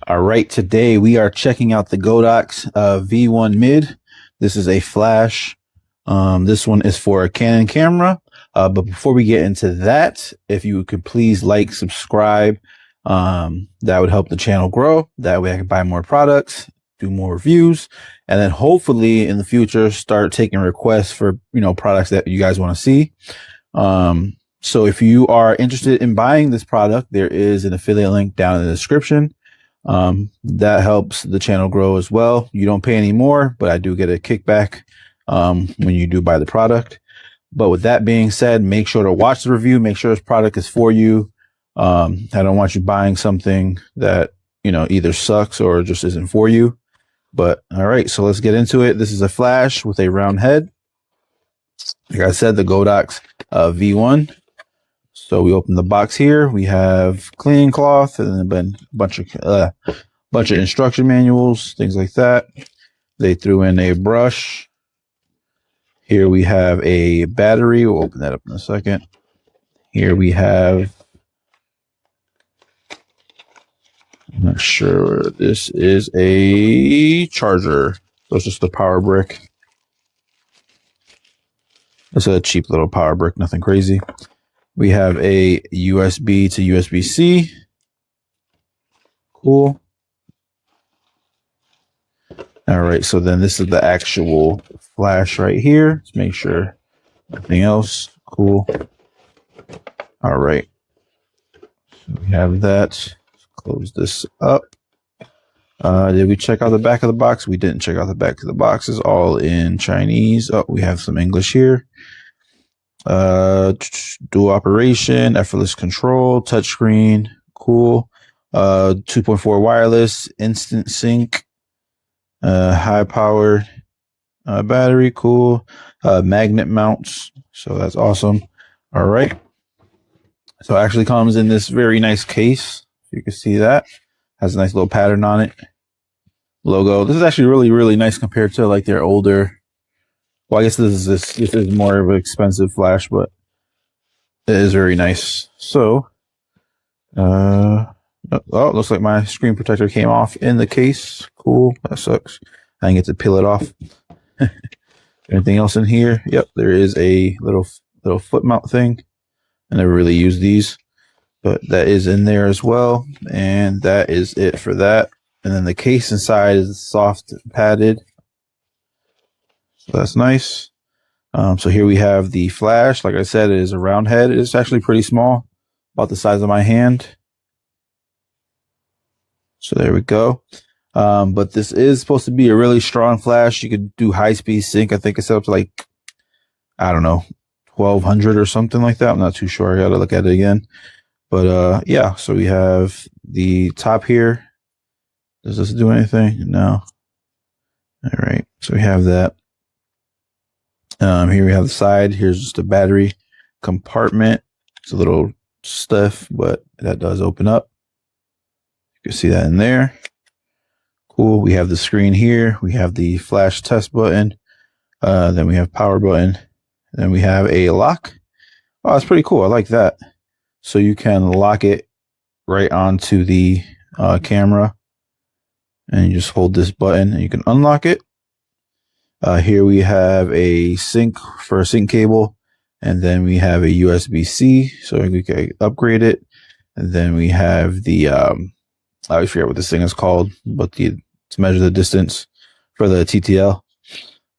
All right, today we are checking out the Godox V1 Mid. This is a flash. This one is for a Canon camera. But before we get into that, if you could please like, subscribe, that would help the channel grow. That way I can buy more products, do more reviews, and then hopefully in the future start taking requests for, products that you guys want to see. So if you are interested in buying this product, there is an affiliate link down in the description. That helps the channel grow as well. You don't pay any more, but I do get a kickback when you do buy the product. But with that being said, make sure to watch the review, make sure this product is for you. I don't want you buying something that, either sucks or just isn't for you. But all right, so let's get into it. This is a flash with a round head. Like I said, the Godox V1. So we open the box here. We have cleaning cloth and then a bunch of instruction manuals, things like that. They threw in a brush. Here we have a battery. We'll open that up in a second. Here we have, I'm not sure, this is a charger. So it's just a power brick. It's a cheap little power brick, nothing crazy. We have a USB to USB-C. Cool. All right, so then this is the actual flash right here. Let's make sure nothing else. Cool. All right. So we have that. Let's close this up. Did we check out the back of the box? We didn't check out the back of the box. It's all in Chinese. Oh, we have some English here. Dual operation, effortless control, touchscreen, cool. 2.4 wireless, instant sync, high powered battery, cool. Magnet mounts, so that's awesome. All right, so it actually comes in this very nice case. You can see that has a nice little pattern on it. Logo. This is actually really nice compared to like their older. Well, I guess this is more of an expensive flash, but it is very nice. So, oh, looks like my screen protector came off in the case. Cool. That sucks. I didn't get to peel it off. Anything else in here? Yep, there is a little foot mount thing. I never really used these, but that is in there as well. And that is it for that. And then the case inside is soft padded. So that's nice. So here we have the flash. Like I said, it is a round head. It's actually pretty small, about the size of my hand. So there we go. But this is supposed to be a really strong flash. You could do high-speed sync. I think it's up to like, I don't know, 1200 or something like that. I'm not too sure. I got to look at it again. But yeah, so we have the top here. Does this do anything? No. All right. So we have that. Here we have the side. Here's just a battery compartment. It's a little stiff, but that does open up. You can see that in there. Cool. We have the screen here. We have the flash test button. Then we have power button. Then we have a lock. Oh, that's pretty cool. I like that. So you can lock it right onto the camera. And you just hold this button and you can unlock it. Here we have a sync for a sync cable, and then we have a USB-C, so we can upgrade it. And then we have the I always forget what this thing is called, but to measure the distance for the TTL.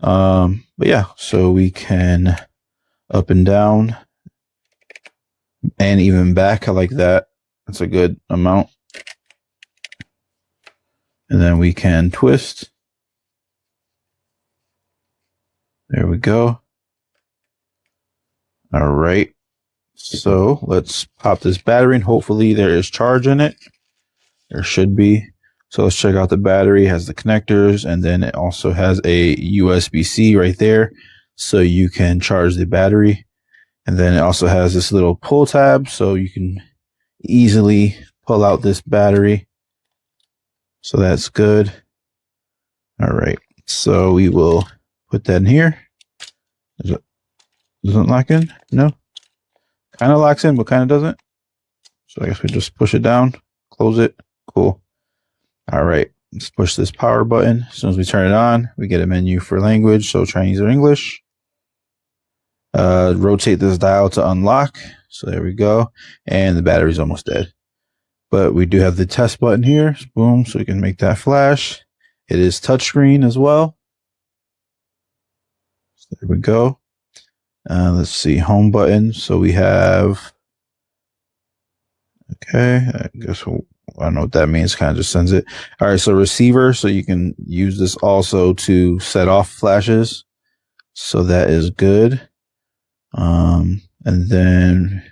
But yeah, so we can up and down and even back. I like that. That's a good amount. And then we can twist. There we go. All right. So let's pop this battery and hopefully there is charge in it. There should be. So let's check out the battery. It has the connectors, and then it also has a USB-C right there. So you can charge the battery. And then it also has this little pull tab, so you can easily pull out this battery. So that's good. All right. So we will put that in here. Doesn't lock in? No. Kind of locks in, but kind of doesn't. So I guess we just push it down, close it. Cool. All right, let's push this power button. As soon as we turn it on, we get a menu for language, so Chinese or English. Rotate this dial to unlock. So there we go. And the battery's almost dead. But we do have the test button here. Boom, so we can make that flash. It is touchscreen as well. So there we go. Let's see, home button. So we have, okay, I guess I don't know what that means. Kind of just sends it. All right, so receiver. So you can use this also to set off flashes. So that is good. And then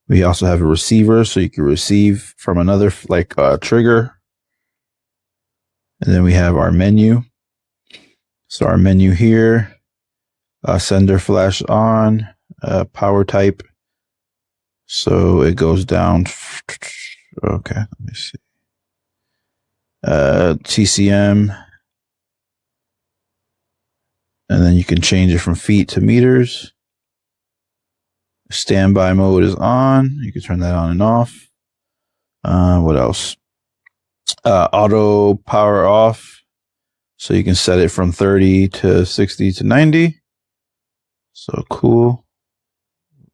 we also have a receiver, so you can receive from another, like trigger. And then we have our menu. So our menu here, sender flash on, power type. So it goes down. Okay, let me see. TCM. And then you can change it from feet to meters. Standby mode is on. You can turn that on and off. What else? Auto power off. So you can set it from 30 to 60 to 90. So cool.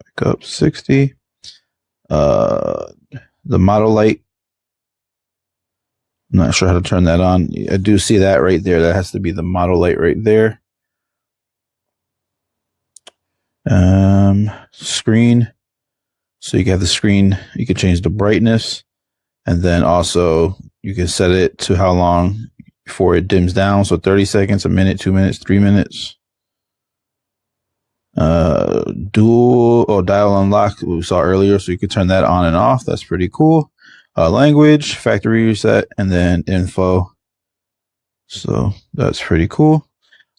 Back up 60. The model light. I'm not sure how to turn that on. I do see that right there. That has to be the model light right there. Screen. So you can have the screen. You can change the brightness. And then also you can set it to how long before it dims down. So 30 seconds, a minute, 2 minutes, 3 minutes. Dual or dial unlock we saw earlier. So you can turn that on and off. That's pretty cool. Language, factory reset, and then info. So that's pretty cool.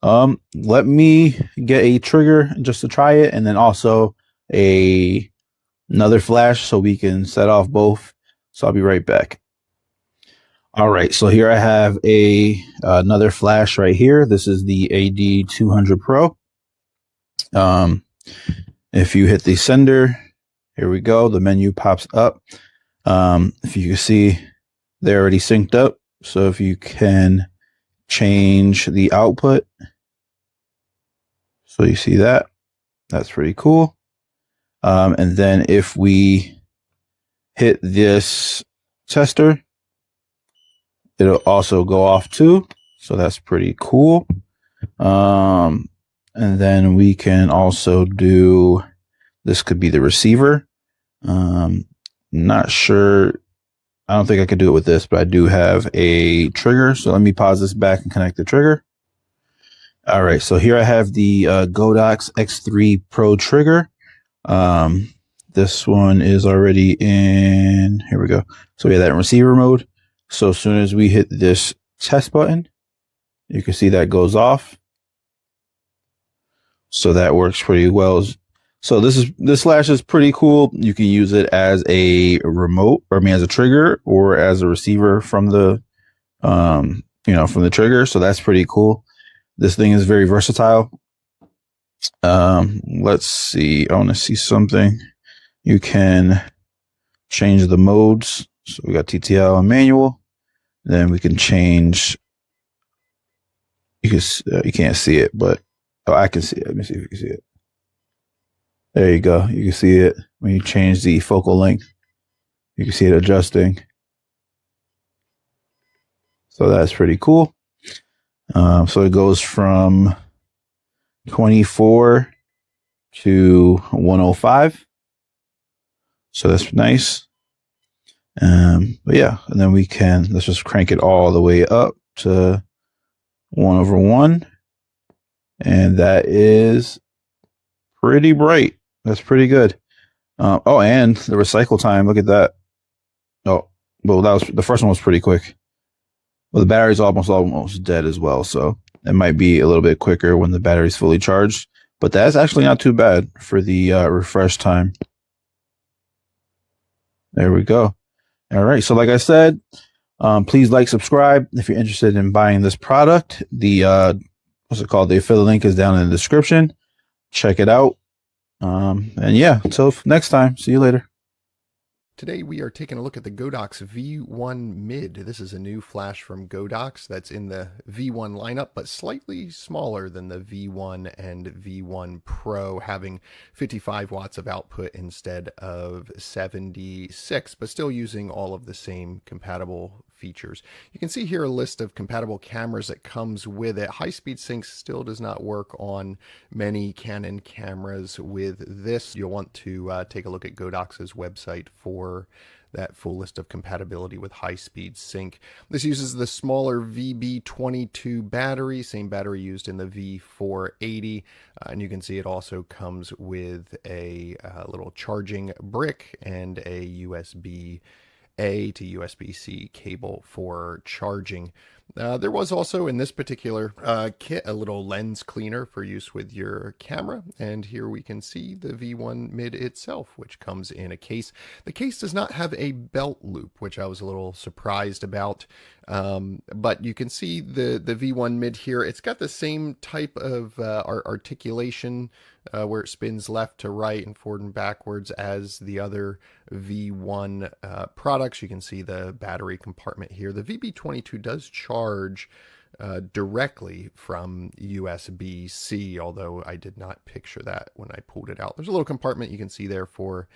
Let me get a trigger just to try it, and then also another flash so we can set off both. So I'll be right back. All right, so here I have another flash right here. This is the AD200 Pro. If you hit the sender, here we go. The menu pops up. If you can see, they're already synced up. So if you can change the output, so you see that, that's pretty cool. And then if we hit this tester, it'll also go off too. So that's pretty cool. And then we can also do, this could be the receiver. Not sure. I don't think I could do it with this, but I do have a trigger. So let me pause this back and connect the trigger. All right. So here I have the Godox X3 Pro trigger. This one is already in, here we go. So we have that in receiver mode. So as soon as we hit this test button, you can see that goes off. So that works pretty well. So this flash is pretty cool. You can use it as a remote, or I mean as a trigger, or as a receiver from the from the trigger. So that's pretty cool. This thing is very versatile. Let's see. I want to see something. You can change the modes. So we got TTL and manual. Then we can change. You can't see it, but I can see it. Let me see if you can see it. There you go. You can see it when you change the focal length. You can see it adjusting. So that's pretty cool. So it goes from 24 to 105. So that's nice. But yeah, and then let's just crank it all the way up to 1/1. And that is pretty bright. That's pretty good. Oh, and the recycle time. Look at that. Oh, well, the first one was pretty quick. Well, the battery's almost dead as well, so it might be a little bit quicker when the battery's fully charged. But that's actually not too bad for the refresh time. There we go. All right. So like I said, please like, subscribe if you're interested in buying this product. The what's it called? The affiliate link is down in the description. Check it out. And yeah, until next time, see you later. Today we are taking a look at the Godox V1 Mid. This is a new flash from Godox that's in the V1 lineup, but slightly smaller than the V1 and V1 Pro, having 55 watts of output instead of 76, but still using all of the same compatible features. You can see here a list of compatible cameras that comes with it. High-speed sync still does not work on many Canon cameras with this. You'll want to take a look at Godox's website for that full list of compatibility with high-speed sync. This uses the smaller VB22 battery, same battery used in the V480, and you can see it also comes with a little charging brick and a USB-A to USB-C cable for charging. There was also in this particular kit a little lens cleaner for use with your camera, and here we can see the V1 Mid itself, which comes in a case. The case does not have a belt loop, which I was a little surprised about, but you can see the V1 Mid here. It's got the same type of articulation where it spins left to right and forward and backwards as the other V1 products. You can see the battery compartment here. The VB22 does charge directly from USB-C, although I did not picture that when I pulled it out. There's a little compartment you can see there for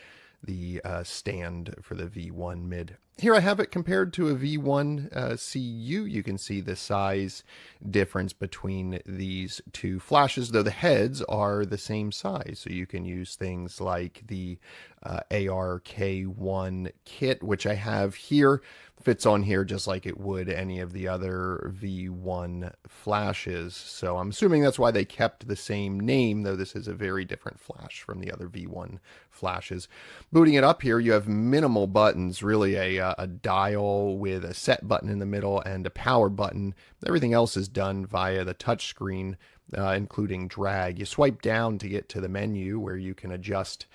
the stand for the V1 Mid. Here I have it compared to a V1 CU. You can see the size difference between these two flashes, though the heads are the same size. So you can use things like the ARK1 kit, which I have here, fits on here just like it would any of the other V1 flashes. So I'm assuming that's why they kept the same name, though this is a very different flash from the other V1 flashes. Booting it up here, you have minimal buttons, really a dial with a set button in the middle and a power button. Everything else is done via the touch screen, including drag. You swipe down to get to the menu where you can adjust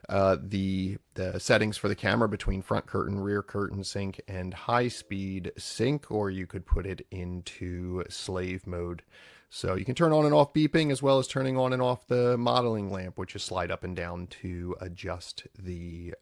the settings for the camera between front curtain, rear curtain sync, and high speed sync, or you could put it into slave mode. So you can turn on and off beeping, as well as turning on and off the modeling lamp, which you slide up and down to adjust the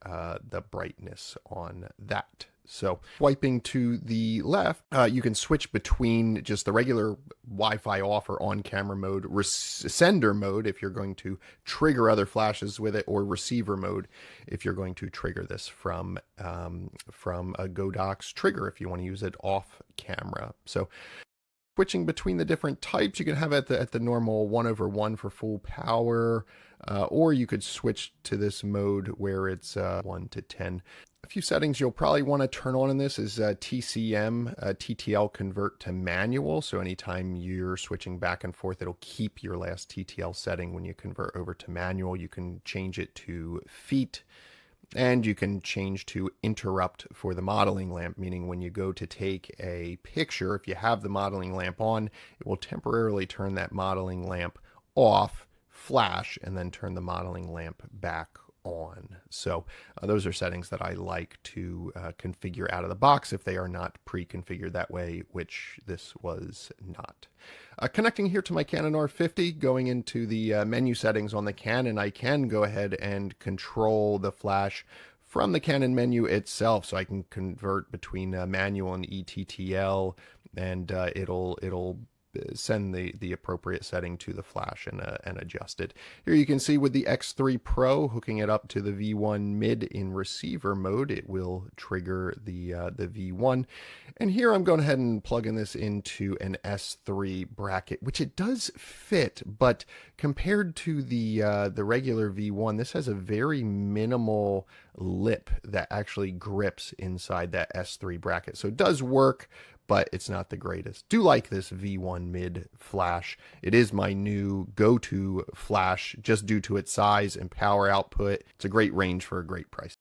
brightness on that. So swiping to the left, you can switch between just the regular Wi-Fi off or on-camera mode, sender mode if you're going to trigger other flashes with it, or receiver mode if you're going to trigger this from a Godox trigger if you want to use it off camera. So switching between the different types, you can have it at the normal 1/1 for full power, or you could switch to this mode where it's 1 to 10. A few settings you'll probably want to turn on in this is TCM, TTL convert to manual. So anytime you're switching back and forth, it'll keep your last TTL setting. When you convert over to manual, you can change it to feet. And you can change to interrupt for the modeling lamp, meaning when you go to take a picture, if you have the modeling lamp on, it will temporarily turn that modeling lamp off, flash, and then turn the modeling lamp back on. So those are settings that I like to configure out of the box if they are not pre-configured that way, which this was not. Connecting here to my Canon R50, going into the menu settings on the Canon, I can go ahead and control the flash from the Canon menu itself, so I can convert between manual and ETTL, and it'll send the appropriate setting to the flash and adjust it. Here you can see with the X3 Pro, hooking it up to the V1 Mid in receiver mode, it will trigger the V1. And here I'm going ahead and plugging this into an S3 bracket, which it does fit, but compared to the regular V1, this has a very minimal lip that actually grips inside that S3 bracket. So it does work, but it's not the greatest. Do like this V1 Mid flash. It is my new go-to flash just due to its size and power output. It's a great range for a great price.